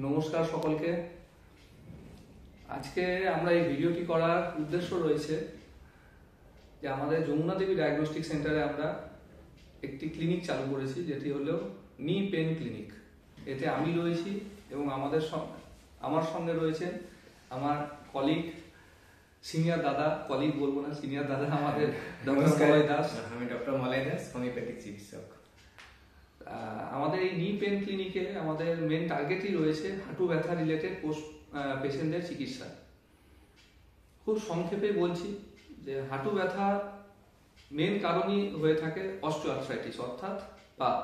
নমস্কার সকলকে। আজকে আমরা এই ভিডিওটি করার উদ্দেশ্য রয়েছে যে আমাদের যমুনা দেবী ডায়াগনস্টিক সেন্টারে আমরা একটি ক্লিনিক চালু করেছি, যেটি হলো নি পেন ক্লিনিক। এতে আমি রয়েছি এবং আমার সঙ্গে রয়েছেন আমার কলিগ, সিনিয়র দাদা, কলিগ বলবো না, সিনিয়র দাদা আমাদের ডক্টর মলয় দাস। আমি ডক্টর মলয় দাস, হোমিওপ্যাথিক চিকিৎসক। আমাদের এই নি পেন ক্লিনিকে আমাদের মেন টার্গেটই রয়েছে হাঁটু ব্যথা রিলেটেড পেশেন্টদের চিকিৎসা। খুব সংক্ষেপে বলছি যে হাঁটু ব্যথা মেন কারণই হয়ে থাকে অস্টিওআর্থ্রাইটিস, অর্থাৎ বাত।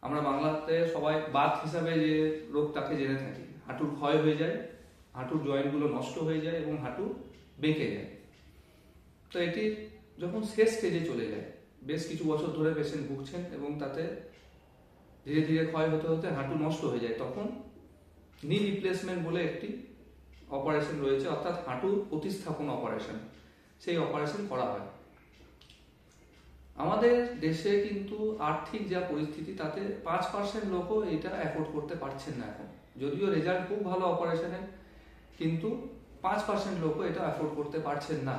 আমরা বাংলাতে সবাই বাত হিসাবে যে রোগটাকে জেনে থাকি। হাঁটুর ক্ষয় হয়ে যায়, হাঁটুর জয়েন্টগুলো নষ্ট হয়ে যায় এবং হাঁটু বেঁকে যায়। তো এটি যখন শেষ স্টেজে চলে যায়, বেশ কিছু বছর ধরে পেশেন্ট ভুগছেন এবং তাতে ধীরে ধীরে ক্ষয় হতে হতে হাঁটু নষ্ট হয়ে যায়, তখন নি রিপ্লেসমেন্ট বলে একটি অপারেশন রয়েছে, অর্থাৎ হাঁটু প্রতিস্থাপন অপারেশন। সেই অপারেশন করা হয়। আমাদের দেশে কিন্তু আর্থিক যা পরিস্থিতি, তাতে 5% লোকও এটা অ্যাফোর্ড করতে পারছেন না এখন। যদিও রেজাল্ট খুব ভালো অপারেশনের, কিন্তু 5% লোকও এটা অ্যাফোর্ড করতে পারছেন না।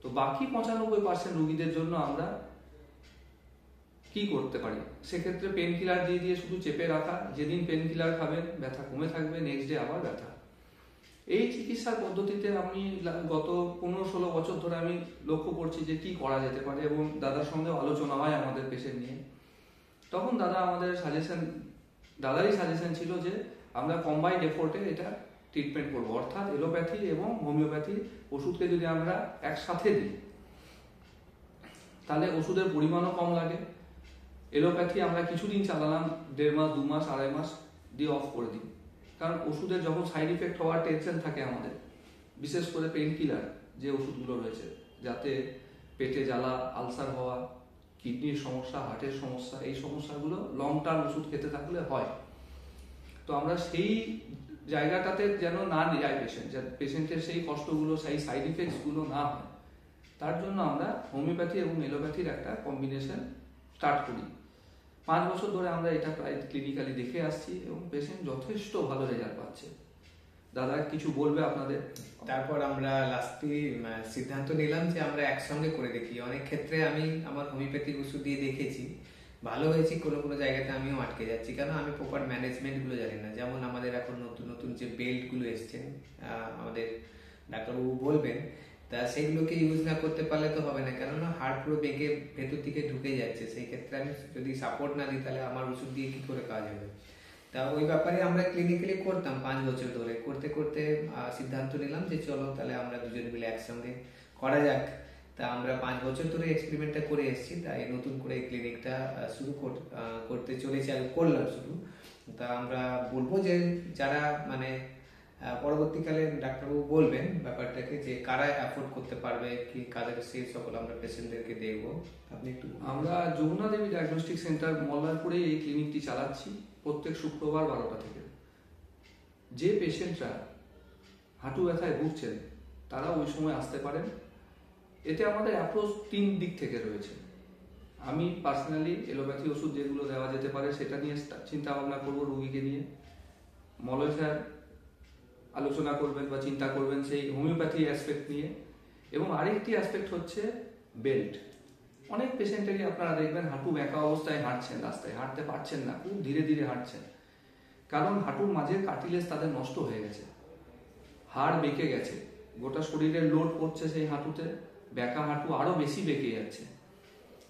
তো বাকি 95% রোগীদের জন্য আমরা কি করতে পারি? সেক্ষেত্রে পেন কিলার দিয়ে শুধু চেপে রাখা, যেদিন পেন কিলার খাবেন ব্যথা কমে থাকবে, নেক্সট ডে আবার ব্যথা। এই চিকিৎসার পদ্ধতিতে আমি গত 15-16 বছর ধরে আমি লক্ষ্য করছি যে কি করা যেতে পারে, এবং দাদার সঙ্গে আলোচনা হয় আমাদের পেশেন্ট নিয়ে। তখন দাদারই সাজেশন ছিল যে আমরা কম্বাইন্ড এফোর্টে এটা ট্রিটমেন্ট করবো, অর্থাৎ এলোপ্যাথি এবং হোমিওপ্যাথি ওষুধকে যদি আমরা একসাথে দিই তাহলে ওষুধের পরিমাণও কম লাগে। এলোপ্যাথি আমরা কিছুদিন চালালাম, 1.5 মাস, 2 মাস, 2.5 মাস দিয়ে অফ করে দিই। কারণ ওষুধের যখন সাইড ইফেক্ট হওয়ার টেনশন থাকে আমাদের, বিশেষ করে পেন কিলার যে ওষুধগুলো রয়েছে, যাতে পেটে জ্বালা, আলসার হওয়া, কিডনির সমস্যা, হার্টের সমস্যা, এই সমস্যাগুলো লং টার্ম ওষুধ খেতে থাকলে হয়। তো আমরা সেই জায়গাটাতে যেন না যায় পেশেন্টের সেই কষ্টগুলো, সেই সাইড ইফেক্টসগুলো না হয়, তার জন্য আমরা হোমিওপ্যাথি এবং এলোপ্যাথির একটা কম্বিনেশন স্টার্ট করি। 5 বছর ধরে আমরা এটা প্রায় ক্লিনিক্যালি দেখে আসছি এবং পেশেন্ট যথেষ্ট ভালো রেজাল্ট পাচ্ছে। দাদা কিছু বলবে আপনাদের? তারপর আমরা লাস্টে সিদ্ধান্ত নিলাম যে আমরা একসঙ্গে করে দেখি। অনেক ক্ষেত্রে আমি আমার হোমিওপ্যাথিক ওষুধ দিয়ে দেখেছি, ভালো হয়েছে, কোনো কোনো জায়গাতে আমিও আটকে যাচ্ছি, কারণ আমি প্রপার ম্যানেজমেন্টগুলো জানি না। যেমন আমাদের এখন নতুন নতুন যে বেল্টগুলো এসছেন, আমাদের ডাক্তারবাবু বলবেন, তা সেগুলোকে ইউজ না করতে পারলে তো হবে না, কেননা হাড় পুরো বেঁকে ভেতর দিকে ঢুকে যাচ্ছে। সেই ক্ষেত্রে আমি যদি সাপোর্ট না দিই তাহলে আমার ওষুধ দিয়ে কি করে কাজ হবে? তা ওই ব্যাপারে আমরা ক্লিনিক্যালি করতাম 5 বছর ধরে। করতে করতে সিদ্ধান্ত নিলাম যে চলো তাহলে আমরা দুজন মিলে একসঙ্গে করা যাক। তা আমরা 5 বছর ধরে এক্সপেরিমেন্টটা করে এসেছি, তাই নতুন করে ক্লিনিকটা শুরু করতে চলেছি, আর করলাম শুরু। তা আমরা বলবো যে যারা পরবর্তীকালে ডাক্তারবাবু বলবেন ব্যাপারটাকে, যে কারা অ্যাফোর্ড করতে পারবে, কি কাদের, সেই সকল আমরা পেশেন্টদেরকে দেখবো। আপনি একটু। আমরা যমুনা দেবী ডায়াগনস্টিক সেন্টার মল্লারপুরে এই ক্লিনিকটি চালাচ্ছি প্রত্যেক শুক্রবার 12টা থেকে। যে পেশেন্টরা হাঁটু ব্যথায় ভুগছেন তারা ওই সময় আসতে পারেন। এতে আমাদের অ্যাপ্রোচ 3 দিক থেকে রয়েছে। আমি পার্সোনালি এলোপ্যাথি ওষুধ যেগুলো দেওয়া যেতে পারে সেটা নিয়ে চিন্তা ভাবনা করবো রোগীকে নিয়ে। মলয় স্যার আলোচনা করবেন বা চিন্তা করবেন সেই হোমিওপ্যাথি অ্যাসপেক্ট নিয়ে। এবং আরেকটি অ্যাসপেক্ট হচ্ছে বেল্ট। অনেক পেশেন্টেরই আপনারা দেখবেন হাঁটু বেঁকা অবস্থায় হাঁটছেন, রাস্তায় হাঁটতে পারছেন না, খুব ধীরে ধীরে হাঁটছেন, কারণ হাঁটুর মাঝের কার্টিলেজ তাদের নষ্ট হয়ে গেছে, হাড় বেঁকে গেছে, গোটা শরীরের লোড পড়ছে সেই হাঁটুতে, বেঁকা হাঁটু আরো বেশি বেঁকে যাচ্ছে।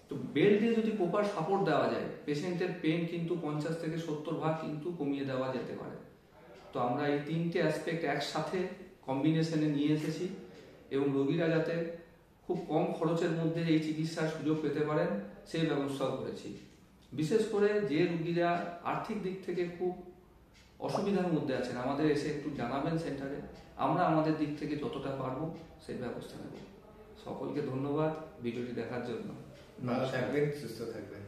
তো বেল্ট দিয়ে যদি প্রপার সাপোর্ট দেওয়া যায়, পেশেন্টের পেন কিন্তু 50-70% কিন্তু কমিয়ে দেওয়া যেতে পারে। তো আমরা এই 3টে অ্যাসপেক্ট একসাথে কম্বিনেশনে নিয়ে এসেছি এবং রোগীরা যাতে খুব কম খরচের মধ্যে এই চিকিৎসার সুযোগ পেতে পারেন সেই ব্যবস্থাও করেছি। বিশেষ করে যে রোগীরা আর্থিক দিক থেকে খুব অসুবিধার মধ্যে আছেন, আমাদের এসে একটু জানাবেন সেন্টারে, আমরা আমাদের দিক থেকে যতটা পারবো সেই ব্যবস্থা নেব। সকলকে ধন্যবাদ ভিডিওটি দেখার জন্য। ভালো থাকবেন, সুস্থ থাকবেন।